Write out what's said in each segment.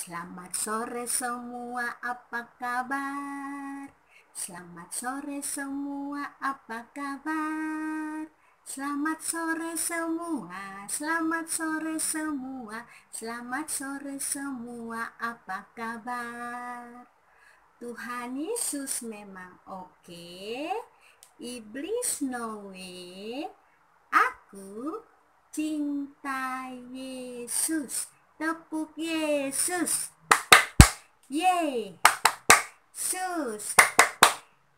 Selamat sore semua, apa kabar? Selamat sore semua, apa kabar? Selamat sore semua, selamat sore semua, selamat sore semua, apa kabar? Tuhan Yesus memang oke, iblis no way. Aku cinta Yesus. Tepuk Yesus. Yeay. Sus.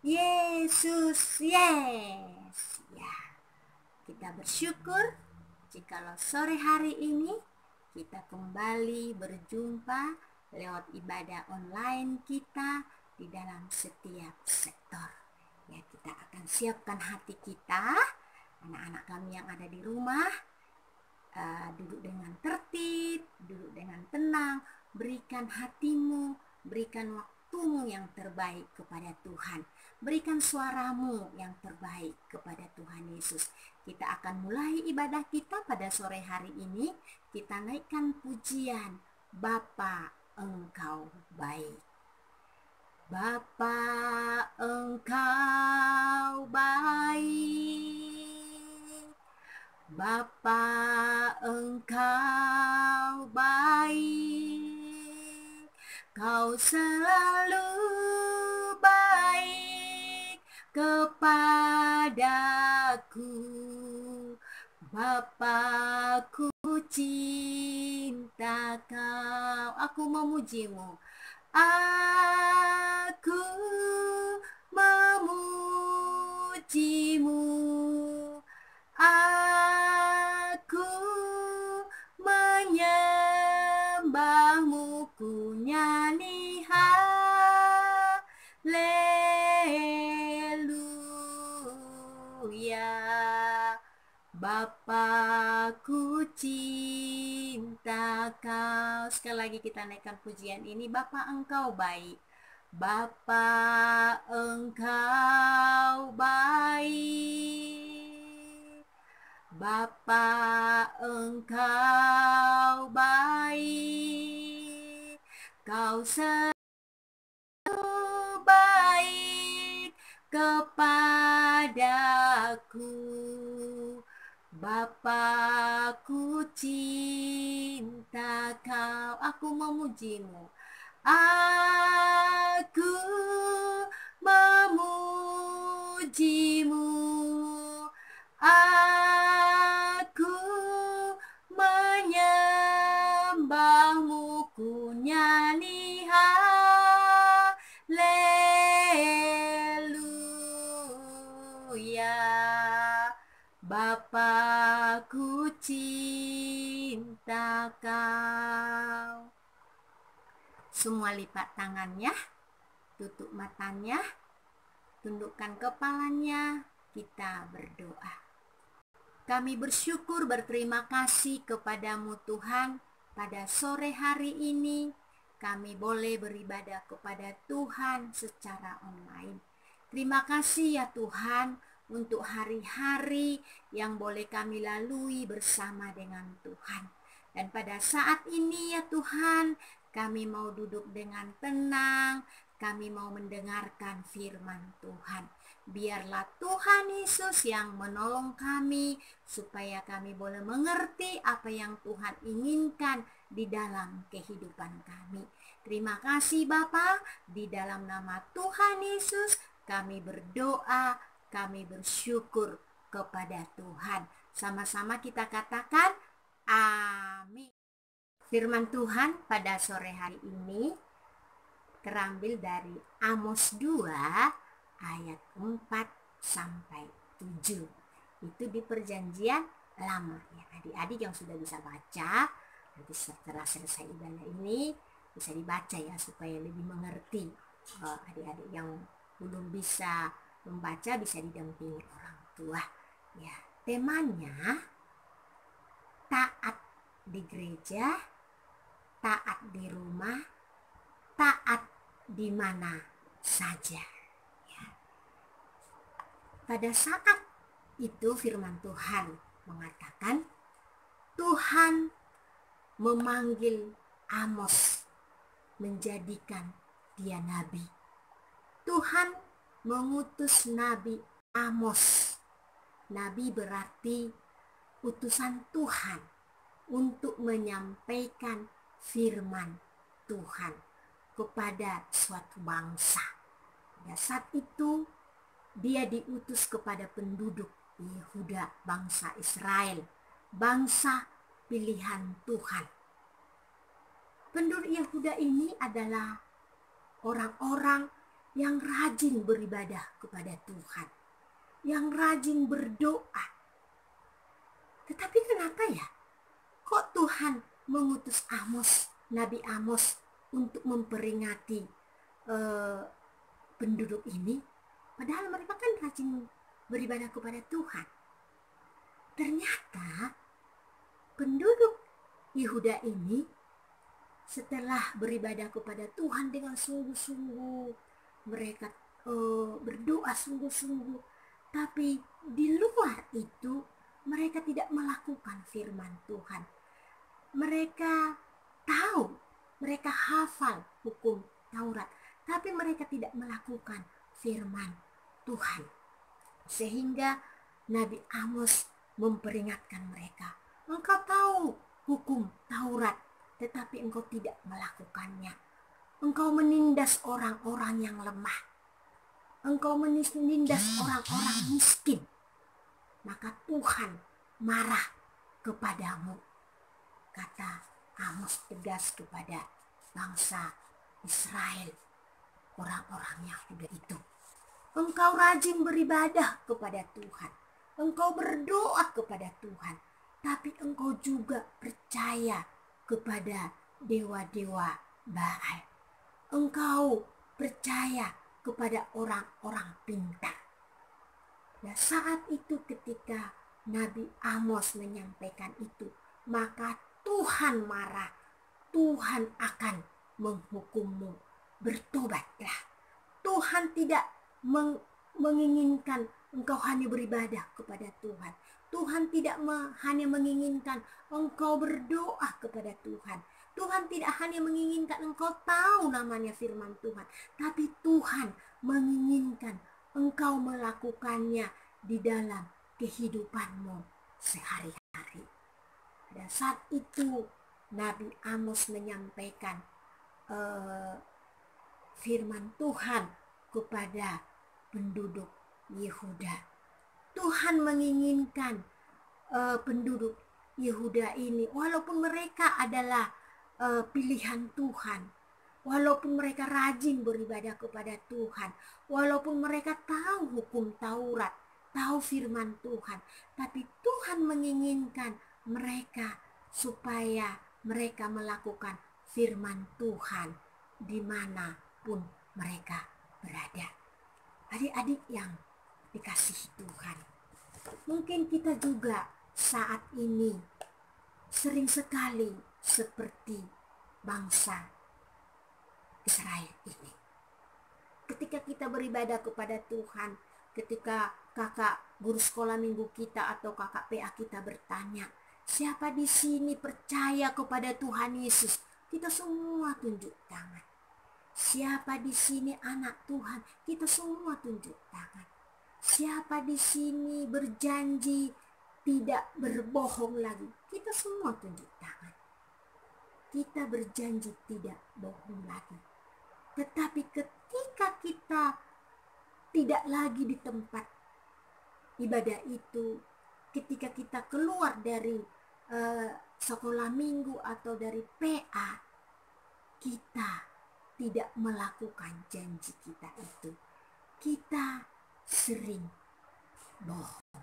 Yesus. Yes. Ya. Kita bersyukur jikalau sore hari ini kita kembali berjumpa lewat ibadah online kita di dalam setiap sektor. Ya, kita akan siapkan hati kita, anak-anak kami yang ada di rumah, duduk dengan tertib, duduk dengan tenang, berikan hatimu, berikan waktumu yang terbaik kepada Tuhan, berikan suaramu yang terbaik kepada Tuhan Yesus. Kita akan mulai ibadah kita pada sore hari ini. Kita naikkan pujian, Bapa Engkau baik. Bapa Engkau baik. Bapa Engkau baik, Kau selalu baik kepadaku. Bapa-Ku cinta Kau, aku memujimu. Aku memujimu. Aku menyembahmu, ku nyanyi haleluya. Bapa-Ku cinta Kau. Sekali lagi kita naikkan pujian ini, Bapa Engkau baik. Bapa Engkau baik. Bapa Engkau baik, Kau selalu baik kepadaku. Bapa-Ku cinta Kau, aku memujimu. Aku memujimu. Aku menyembahmu, ku nyanyi haleluya. Bapa-Ku cinta Kau. Semua lipat tangannya, tutup matanya, tundukkan kepalanya, kita berdoa. Kami bersyukur, berterima kasih kepadamu Tuhan. Pada sore hari ini kami boleh beribadah kepada Tuhan secara online. Terima kasih ya Tuhan untuk hari-hari yang boleh kami lalui bersama dengan Tuhan. Dan pada saat ini ya Tuhan, kami mau duduk dengan tenang, kami mau mendengarkan firman Tuhan. Biarlah Tuhan Yesus yang menolong kami supaya kami boleh mengerti apa yang Tuhan inginkan di dalam kehidupan kami. Terima kasih Bapa, di dalam nama Tuhan Yesus kami berdoa, kami bersyukur kepada Tuhan. Sama-sama kita katakan amin. Firman Tuhan pada sore hari ini terambil dari Amos 2 ayat 4 sampai 7. Itu di perjanjian lama ya. Adik-adik yang sudah bisa baca, nanti setelah selesai ibadah ini bisa dibaca ya supaya lebih mengerti. Adik-adik yang belum bisa membaca bisa didampingi orang tua ya. Temanya taat di gereja, taat di rumah, taat di mana saja. Pada saat itu firman Tuhan mengatakan, Tuhan memanggil Amos menjadikan dia nabi. Tuhan mengutus Nabi Amos. Nabi berarti utusan Tuhan untuk menyampaikan firman Tuhan kepada suatu bangsa. Ya, saat itu dia diutus kepada penduduk Yehuda, bangsa Israel, bangsa pilihan Tuhan. Penduduk Yehuda ini adalah orang-orang yang rajin beribadah kepada Tuhan, yang rajin berdoa. Tetapi kenapa ya? Kok Tuhan mengutus Amos, Nabi Amos, untuk memperingati penduduk ini? Padahal mereka kan rajin beribadah kepada Tuhan. Ternyata penduduk Yehuda ini setelah beribadah kepada Tuhan dengan sungguh-sungguh, mereka berdoa sungguh-sungguh, tapi di luar itu mereka tidak melakukan firman Tuhan. Mereka tahu, mereka hafal hukum Taurat, tapi mereka tidak melakukan firman Tuhan. Sehingga Nabi Amos memperingatkan mereka, engkau tahu hukum Taurat, tetapi engkau tidak melakukannya. Engkau menindas orang-orang yang lemah. Engkau menindas orang-orang miskin. Maka Tuhan marah kepadamu. Kata Amos tegas kepada bangsa Israel, orang-orang Yahuda itu. Engkau rajin beribadah kepada Tuhan. Engkau berdoa kepada Tuhan. Tapi engkau juga percaya kepada dewa-dewa Baal. Engkau percaya kepada orang-orang pintar. Dan saat itu ketika Nabi Amos menyampaikan itu, maka Tuhan marah. Tuhan akan menghukummu. Bertobatlah. Tuhan tidak menginginkan engkau hanya beribadah kepada Tuhan. Tuhan tidak hanya menginginkan engkau berdoa kepada Tuhan. Tuhan tidak hanya menginginkan engkau tahu namanya firman Tuhan, tapi Tuhan menginginkan engkau melakukannya di dalam kehidupanmu sehari-hari. Dan saat itu Nabi Amos menyampaikan firman Tuhan kepada penduduk Yehuda. Tuhan menginginkan penduduk Yehuda ini, walaupun mereka adalah pilihan Tuhan, walaupun mereka rajin beribadah kepada Tuhan, walaupun mereka tahu hukum Taurat, tahu firman Tuhan, tapi Tuhan menginginkan mereka supaya mereka melakukan firman Tuhan dimanapun mereka berada. Adik-adik yang dikasihi Tuhan, mungkin kita juga saat ini sering sekali seperti bangsa Israel ini. Ketika kita beribadah kepada Tuhan, ketika kakak guru sekolah minggu kita atau kakak PA kita bertanya, siapa di sini percaya kepada Tuhan Yesus? Kita semua tunjuk tangan. Siapa di sini anak Tuhan? Kita semua tunjuk tangan. Siapa di sini berjanji tidak berbohong lagi? Kita semua tunjuk tangan. Kita berjanji tidak bohong lagi. Tetapi ketika kita tidak lagi di tempat ibadah itu, ketika kita keluar dari sekolah minggu atau dari PA, kita tidak melakukan janji kita itu. Kita sering bohong.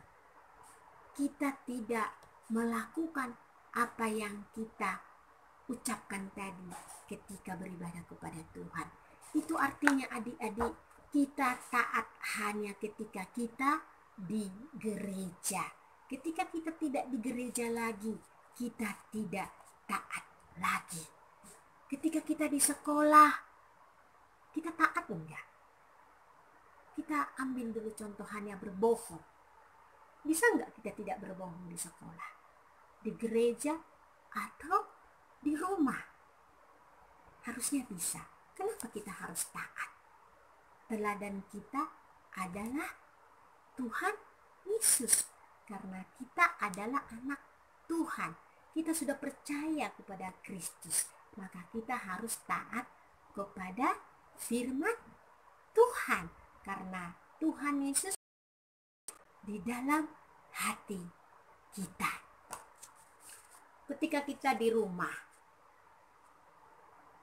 Kita tidak melakukan apa yang kita ucapkan tadi ketika beribadah kepada Tuhan. Itu artinya adik-adik, kita taat hanya ketika kita di gereja. Ketika kita tidak di gereja lagi, kita tidak taat lagi. Ketika kita di sekolah, kita taat enggak? Kita ambil dulu contoh hanya berbohong. Bisa enggak kita tidak berbohong di sekolah, di gereja, atau di rumah? Harusnya bisa. Kenapa kita harus taat? Teladan kita adalah Tuhan Yesus. Karena kita adalah anak Tuhan. Kita sudah percaya kepada Kristus. Maka kita harus taat kepada firman Tuhan. Karena Tuhan Yesus di dalam hati kita. Ketika kita di rumah,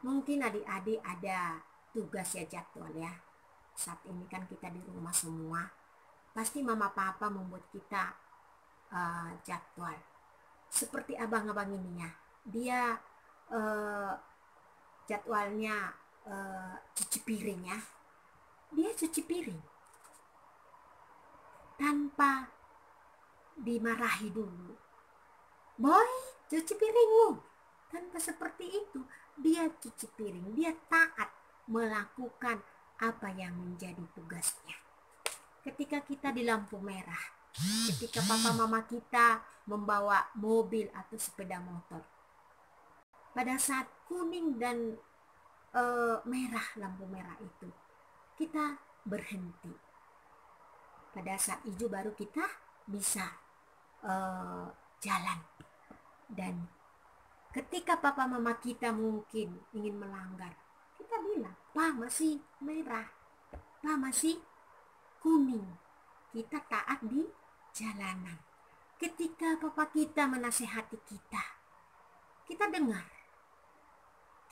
mungkin adik-adik ada tugas ya, jadwal ya. Saat ini kan kita di rumah semua. Pasti mama papa membuat kita jadwal. Seperti abang-abang ini ya. Dia jadwalnya cuci piring ya. Dia cuci piring tanpa dimarahi dulu. Boy, cuci piringmu. Tanpa seperti itu, dia cuci piring. Dia taat melakukan apa yang menjadi tugasnya. Ketika kita di lampu merah, ketika papa mama kita membawa mobil atau sepeda motor, pada saat kuning dan merah, lampu merah itu, kita berhenti. Pada saat hijau baru kita bisa jalan. Dan ketika papa mama kita mungkin ingin melanggar, kita bilang, "Pak, masih merah, Pak, masih kuning." Kita taat di jalanan. Ketika papa kita menasehati kita, kita dengar.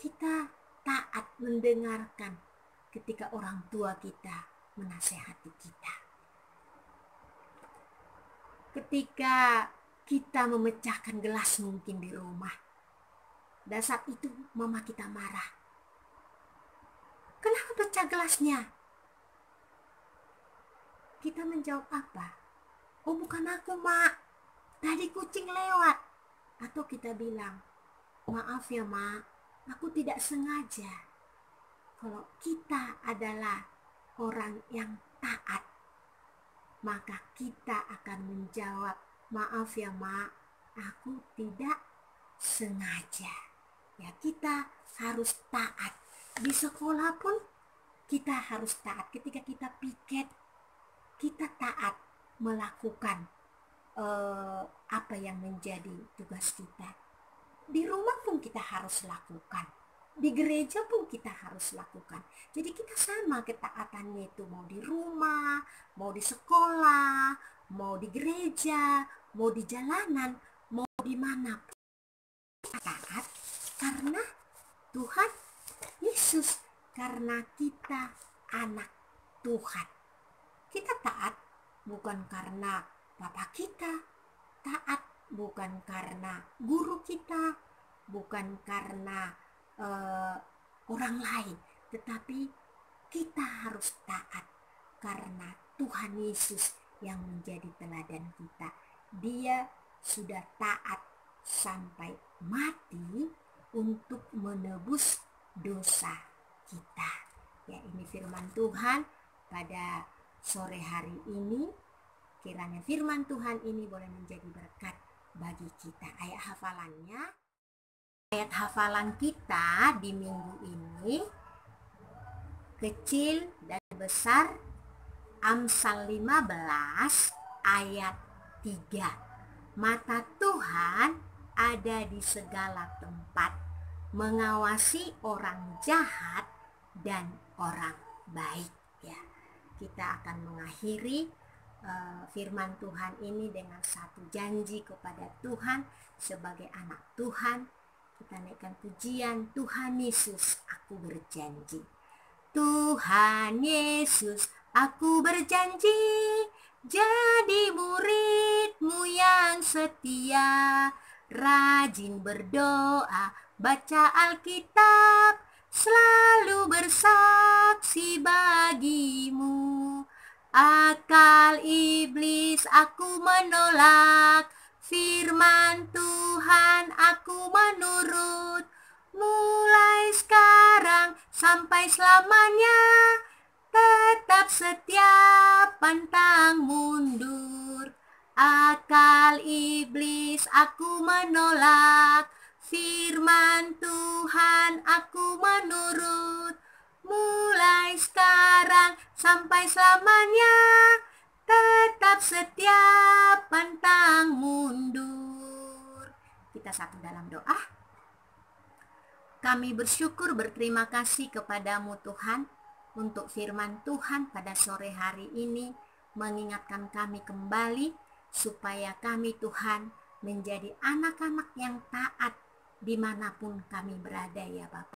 Kita taat mendengarkan ketika orang tua kita menasehati kita. Ketika kita memecahkan gelas mungkin di rumah, dan saat itu mama kita marah. "Kenapa pecah gelasnya?" Kita menjawab apa? "Oh, bukan aku, Mak. Tadi kucing lewat." Atau kita bilang, "Maaf ya, Mak, aku tidak sengaja." Kalau kita adalah orang yang taat, maka kita akan menjawab, "Maaf ya, Mak, aku tidak sengaja." Ya, kita harus taat. Di sekolah pun kita harus taat. Ketika kita piket, kita taat melakukan apa yang menjadi tugas kita. Di rumah pun kita harus lakukan. Di gereja pun kita harus lakukan. Jadi kita sama ketaatannya itu, mau di rumah, mau di sekolah, mau di gereja, mau di jalanan, mau di mana pun. Taat karena Tuhan Yesus, karena kita anak Tuhan. Kita taat bukan karena Bapak kita, taat bukan karena guru kita, bukan karena orang lain, tetapi kita harus taat karena Tuhan Yesus yang menjadi teladan kita. Dia sudah taat sampai mati untuk menebus dosa kita. Ya, ini firman Tuhan pada sore hari ini. Kiranya firman Tuhan ini boleh menjadi berkat bagi kita. Ayat hafalannya. Ayat hafalan kita di minggu ini kecil dan besar, Amsal 15 ayat 3. Mata Tuhan ada di segala tempat, mengawasi orang jahat dan orang baik. Ya, kita akan mengakhiri firman Tuhan ini dengan satu janji kepada Tuhan sebagai anak Tuhan. Kita naikkan pujian, Tuhan Yesus, aku berjanji. Tuhan Yesus, aku berjanji, jadi murid-Mu yang setia, rajin berdoa, baca Alkitab, selalu bersaksi bagi-Mu. Akal iblis aku menolak, firman Tuhan aku menurut, mulai sekarang sampai selamanya, tetap setia pantang mundur. Akal iblis aku menolak, Firman Tuhan aku menurut, mulai sekarang sampai selamanya, tetap setia pantang mundur. Kita satu dalam doa. Kami bersyukur berterima kasih kepadamu Tuhan untuk firman Tuhan pada sore hari ini, mengingatkan kami kembali supaya kami Tuhan menjadi anak-anak yang taat dimanapun kami berada ya Bapak.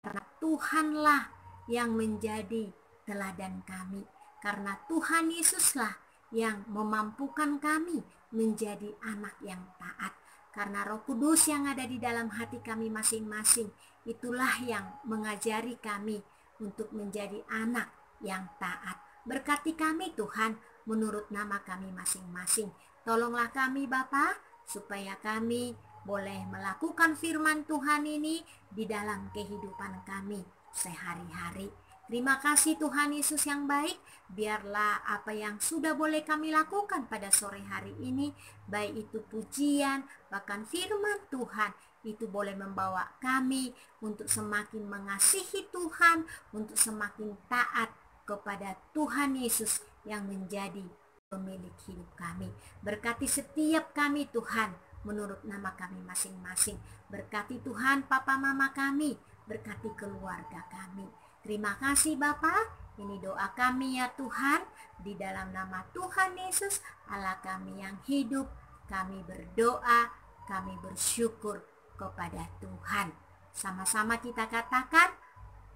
Karena Tuhanlah yang menjadi teladan kami. Karena Tuhan Yesuslah yang memampukan kami menjadi anak yang taat. Karena Roh Kudus yang ada di dalam hati kami masing-masing, itulah yang mengajari kami untuk menjadi anak yang taat. Berkati kami Tuhan menurut nama kami masing-masing. Tolonglah kami Bapa, supaya kami boleh melakukan firman Tuhan ini di dalam kehidupan kami sehari-hari. Terima kasih Tuhan Yesus yang baik. Biarlah apa yang sudah boleh kami lakukan pada sore hari ini, baik itu pujian, bahkan firman Tuhan, itu boleh membawa kami untuk semakin mengasihi Tuhan, untuk semakin taat kepada Tuhan Yesus yang menjadi pemilik hidup kami. Berkati setiap kami Tuhan menurut nama kami masing-masing. Berkati Tuhan papa mama kami, berkati keluarga kami. Terima kasih Bapa. Ini doa kami ya Tuhan, di dalam nama Tuhan Yesus Allah kami yang hidup. Kami berdoa, kami bersyukur kepada Tuhan. Sama-sama kita katakan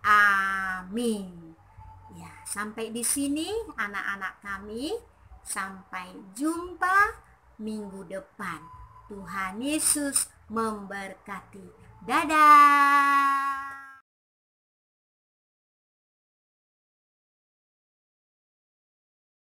amin. Ya, sampai di sini anak-anak kami. Sampai jumpa minggu depan. Tuhan Yesus memberkati. Dadah.